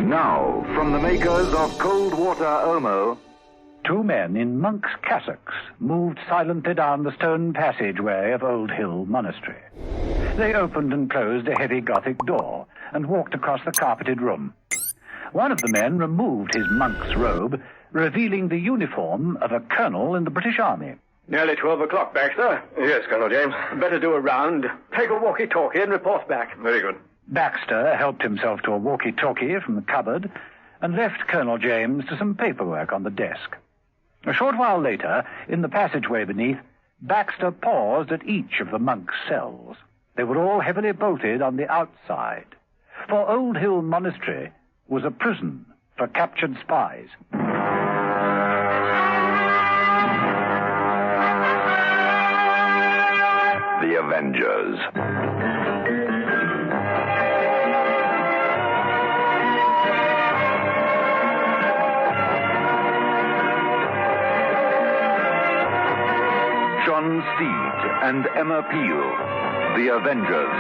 Now, from the makers of Cold Water Omo... Two men in monks' cassocks moved silently down the stone passageway of Old Hill Monastery. They opened and closed a heavy Gothic door and walked across the carpeted room. One of the men removed his monk's robe, revealing the uniform of a colonel in the British Army. Nearly 12 o'clock, Baxter. Yes, Colonel James. Better do a round. Take a walkie-talkie and report back. Very good. Baxter helped himself to a walkie-talkie from the cupboard and left Colonel James to some paperwork on the desk. A short while later, in the passageway beneath, Baxter paused at each of the monks' cells. They were all heavily bolted on the outside, for Old Hill Monastery was a prison for captured spies. The Avengers. John Steed and Emma Peel, The Avengers.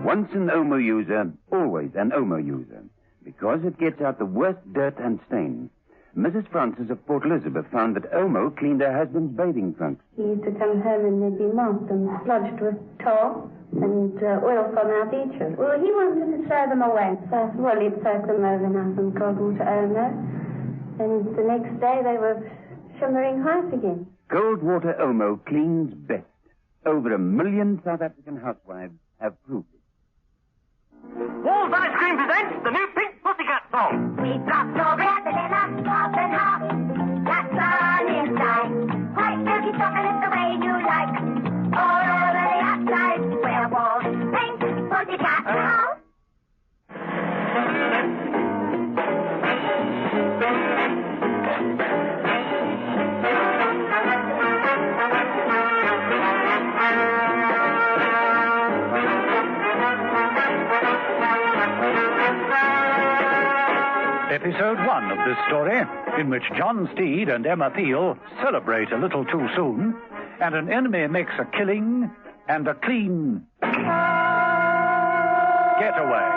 Once an Omo user, always an Omo user, because it gets out the worst dirt and stain. Mrs. Francis of Port Elizabeth found that Omo cleaned her husband's bathing trunks. He used to come home and they'd be mopped and sludged with tar and oil from our beaches. Well, he wanted to throw them away. So, well, he'd soak them overnight in cold water Omo. And the next day they were shimmering white again. Cold water Omo cleans best. Over 1 million South African housewives have proved it. Walls Ice Cream presents the new Pink Pussycat song. We drop strawberry at the dinner, top and half. That's fun inside. White milky chocolate the way you like. All over the outside. Where walls Pink Pussycat now. Episode 1 of this story, in which John Steed and Emma Peel celebrate a little too soon, and an enemy makes a killing and a clean getaway.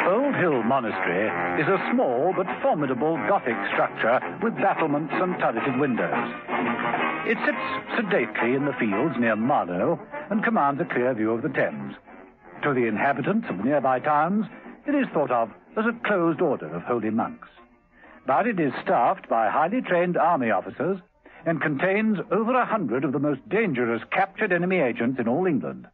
Old Hill Monastery is a small but formidable Gothic structure with battlements and turreted windows. It sits sedately in the fields near Marlow and commands a clear view of the Thames. To the inhabitants of the nearby towns, it is thought of as a closed order of holy monks. But it is staffed by highly trained army officers and contains over 100 of the most dangerous captured enemy agents in all England.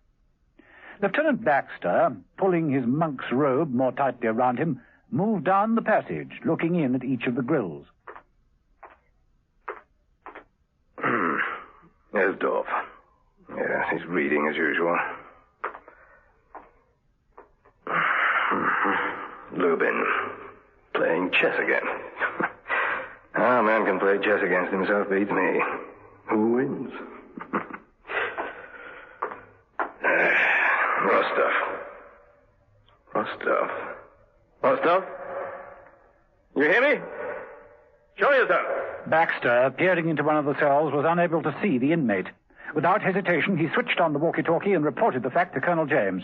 Lieutenant Baxter, pulling his monk's robe more tightly around him, moved down the passage, looking in at each of the grills. There's Dorf. Yes, he's reading as usual. Lubin. Playing chess again. How a man can play chess against himself beats me. Who wins? Rostov? You hear me? Show yourself. Baxter, peering into one of the cells, was unable to see the inmate. Without hesitation, he switched on the walkie-talkie and reported the fact to Colonel James.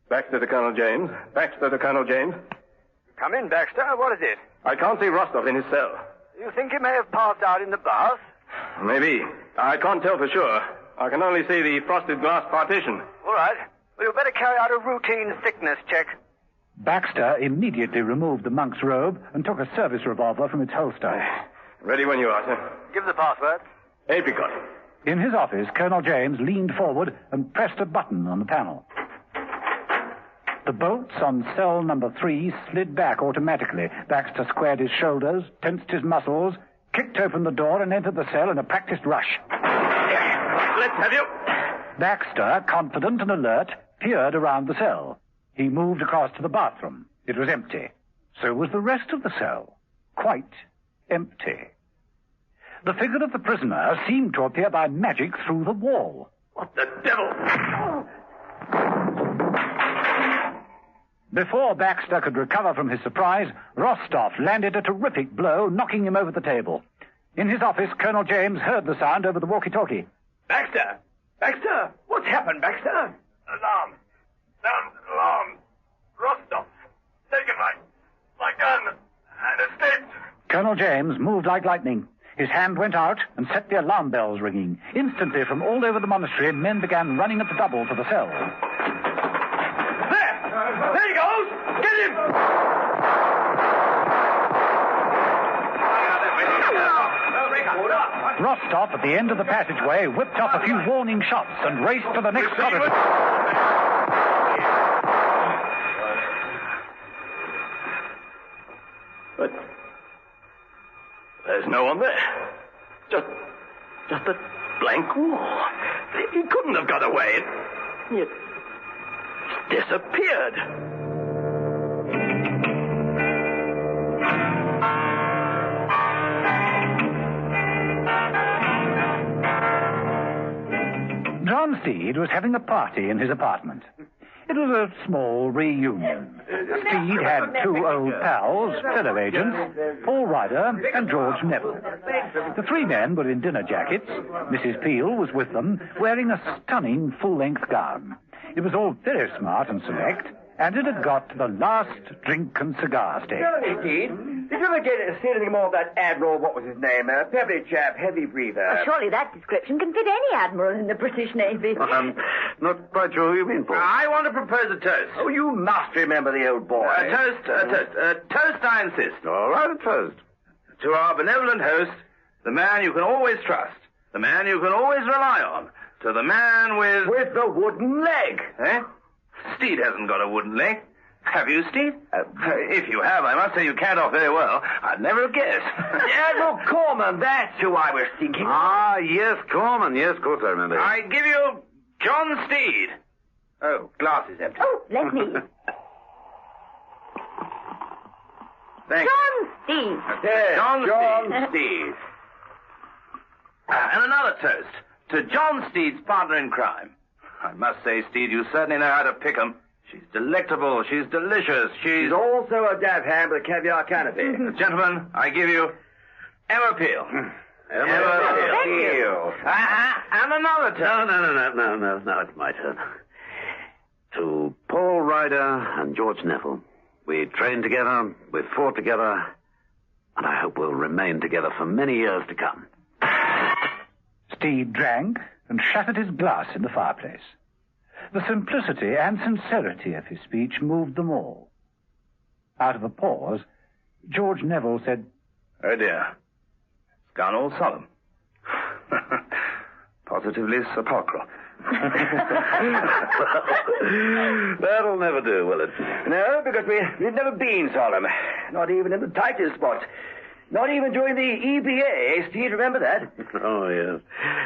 Baxter to Colonel James. Baxter to Colonel James. Come in, Baxter. What is it? I can't see Rostov in his cell. You think he may have passed out in the bath? Maybe. I can't tell for sure. I can only see the frosted glass partition. All right. Well, you'd better carry out a routine thickness check. Baxter immediately removed the monk's robe and took a service revolver from its holster. Ready when you are, sir. Give the password. Apricot. In his office, Colonel James leaned forward and pressed a button on the panel. The bolts on cell number 3 slid back automatically. Baxter squared his shoulders, tensed his muscles, kicked open the door, and entered the cell in a practiced rush. Let's have you. Baxter, confident and alert, peered around the cell. He moved across to the bathroom. It was empty. So was the rest of the cell. Quite empty. The figure of the prisoner seemed to appear by magic through the wall. What the devil? Before Baxter could recover from his surprise, Rostov landed a terrific blow, knocking him over the table. In his office, Colonel James heard the sound over the walkie-talkie. Baxter! Baxter! What's happened, Baxter? Alarm. Sound alarm. Rostov. Taken my gun and escaped. Colonel James moved like lightning. His hand went out and set the alarm bells ringing. Instantly, from all over the monastery, men began running at the double for the cell. There he goes! Get him! Rostov, at the end of the passageway, whipped off a few warning shots and raced to the next corridor. But there's no one there. Just a blank wall. He couldn't have got away. It disappeared. John Steed was having a party in his apartment. It was a small reunion. Steed had two old pals, fellow agents, Paul Ryder and George Neville. The three men were in dinner jackets. Mrs. Peel was with them, wearing a stunning full-length gown. It was all very smart and select, and it had got the last drink and cigar stake. Steed, did you ever see anything more of that Admiral, what was his name? Pebbly chap, heavy breather. Surely that description can fit any admiral in the British Navy. Not quite sure who you mean, Paul. I want to propose a toast. Oh, you must remember the old boy. A toast, I insist. All right, a toast. To our benevolent host, the man you can always trust, the man you can always rely on, to the man with... With the wooden leg. Eh? Steed hasn't got a wooden leg. Have you, Steed? If you have, I must say you can't off very well. I'd never have guessed. Admiral Corman, that's who I was thinking. Ah, yes, Corman. Yes, of course I remember. I give you John Steed. Oh, glass is empty. Oh, let me. Thank John Steed. Yes, John Steed. And another toast to John Steed's partner in crime. I must say, Steed, you certainly know how to pick 'em. She's delectable. She's delicious. She's also a dab hand with a caviar canopy. Gentlemen, I give you Emma Peel. Emma Peel. And another toast. No, it's my turn. To Paul Ryder and George Neville. We trained together, we fought together, and I hope we'll remain together for many years to come. Steed drank and shattered his glass in the fireplace. The simplicity and sincerity of his speech moved them all. Out of a pause, George Neville said, Oh, dear. It's gone all solemn. Positively sepulchral. That'll never do, will it? No, because we've never been solemn. Not even in the tightest spots. Not even during the EBA. Steve, remember that? Oh, yes.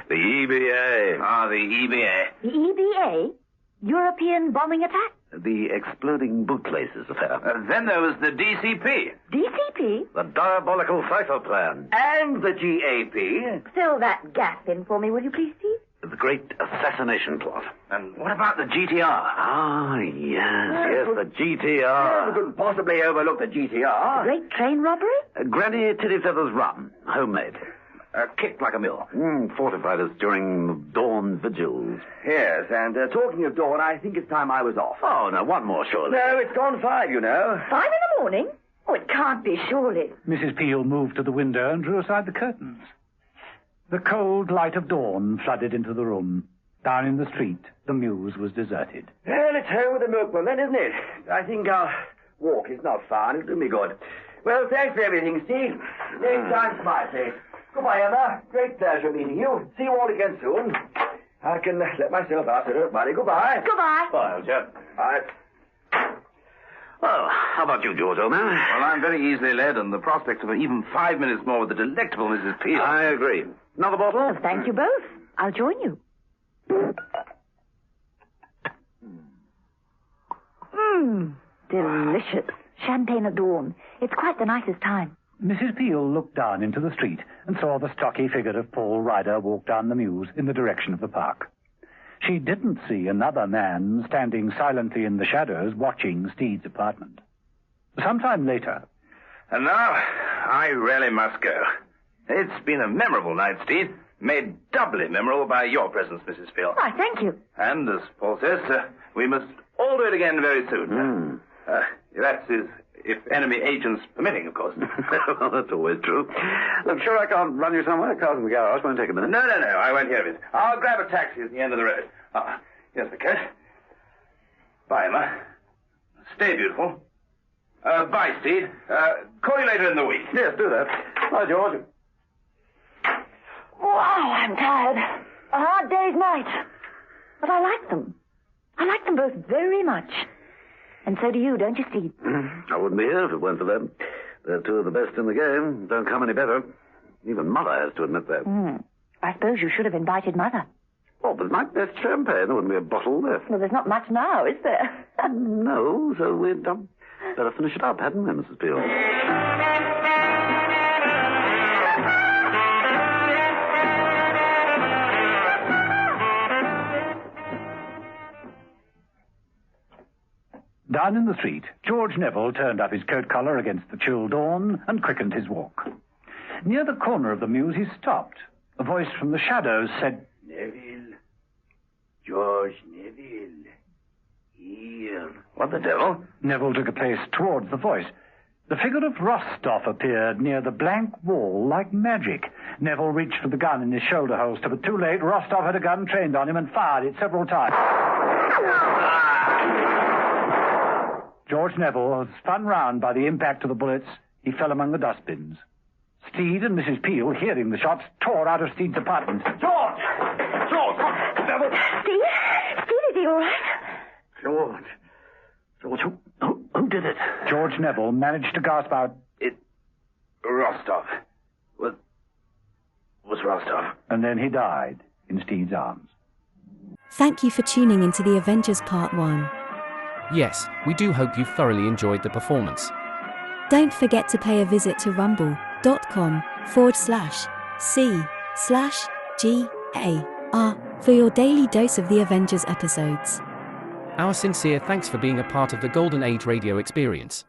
The EBA. Ah, the EBA. The EBA? European bombing attack? The exploding bootlaces affair. Then there was the DCP. DCP? The diabolical cipher plan. And the GAP. Fill that gap in for me, will you please, Steve? The great assassination plot. And what about the GTR? Ah, yes, the GTR. We couldn't possibly overlook the GTR. The great train robbery? Granny Tittyfeather's rum, homemade. Kicked like a mule. Fortified us during dawn vigils. Yes, and talking of dawn, I think it's time I was off. Oh, no, one more, surely. No, it's gone 5, you know. 5 in the morning? Oh, it can't be, surely. Mrs. Peel moved to the window and drew aside the curtains. The cold light of dawn flooded into the room. Down in the street, the mews was deserted. Well, it's home with the milkman then, isn't it? I think our walk is not far, and it'll do me good. Well, thanks for everything, Steve. Next time, my place. Goodbye, Emma. Great pleasure meeting you. See you all again soon. I can let myself out, so don't worry. Goodbye. Goodbye. Bye, old chap. Bye. Well, how about you, George, old man? Well, I'm very easily led, and the prospect of even 5 minutes more with the delectable Mrs. Peel. I agree. Another bottle? Well, thank you both. I'll join you. Delicious. Champagne at dawn. It's quite the nicest time. Mrs. Peel looked down into the street and saw the stocky figure of Paul Ryder walk down the mews in the direction of the park. She didn't see another man standing silently in the shadows watching Steed's apartment. Some time later... And now, I really must go. It's been a memorable night, Steed. Made doubly memorable by your presence, Mrs. Peel. Why, thank you. And, as Paul says, we must all do it again very soon. That is, if enemy agents permitting, of course. Well, that's always true. I'm sure I can't run you somewhere. Car's in the garage. Won't take a minute. No, I won't hear of it. I'll grab a taxi at the end of the road. Here's the coat. Bye, Emma. Stay beautiful. Bye, Steed. Call you later in the week. Yes, do that. Bye, George. Wow, I'm tired. A hard day's night. But I like them. I like them both very much. And so do you, don't you, Steve? I wouldn't be here if it weren't for them. They're two of the best in the game. Don't come any better. Even Mother has to admit that. I suppose you should have invited Mother. Oh, but my best champagne. There wouldn't be a bottle left. Well, there's not much now, is there? No, so we'd better finish it up, hadn't we, Mrs. Peel? Down in the street, George Neville turned up his coat collar against the chill dawn and quickened his walk. Near the corner of the mews, he stopped. A voice from the shadows said, Neville. George Neville. Here. What the devil? Neville took a pace towards the voice. The figure of Rostov appeared near the blank wall like magic. Neville reached for the gun in his shoulder holster, but too late. Rostov had a gun trained on him and fired it several times. George Neville was spun round by the impact of the bullets. He fell among the dustbins. Steed and Mrs. Peel, hearing the shots, tore out of Steed's apartment. George! Neville! Steve? Steve, is he all right? George, who did it? George Neville managed to gasp out, Rostov. Was Rostov. And then he died in Steed's arms. Thank you for tuning into the Avengers Part 1. Yes, we do hope you thoroughly enjoyed the performance. Don't forget to pay a visit to rumble.com/C/GAR for your daily dose of the Avengers episodes. Our sincere thanks for being a part of the Golden Age radio experience.